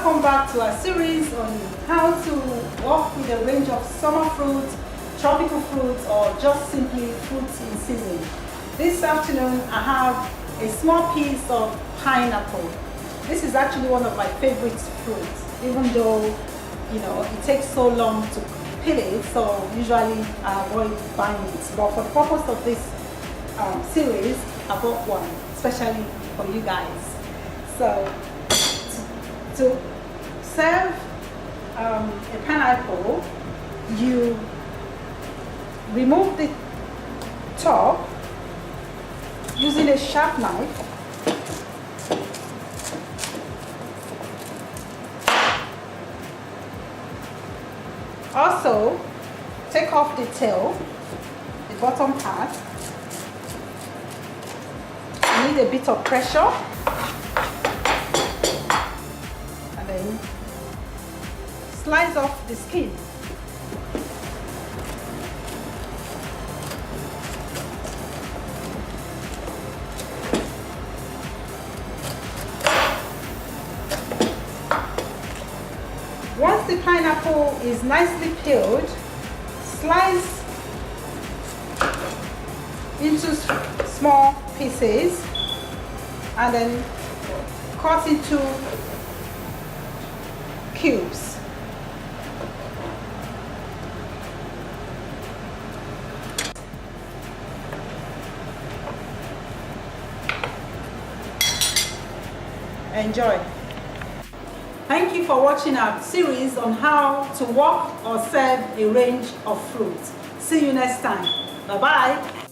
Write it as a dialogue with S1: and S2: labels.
S1: Welcome back to our series on how to work with a range of summer fruits, tropical fruits, or just simply fruits in season. This afternoon I have a small piece of pineapple. This is actually one of my favorite fruits, even though it takes so long to peel it, so usually I avoid buying it. But for the purpose of this series, I bought one, especially for you guys. So to serve a pineapple, you remove the top using a sharp knife. Also, take off the tail, the bottom part. You need a bit of pressure, and then slice off the skin. Once the pineapple is nicely peeled, slice into small pieces and then cut into cubes. Enjoy. Thank you for watching our series on how to work or serve a range of fruits. See you next time. Bye-bye.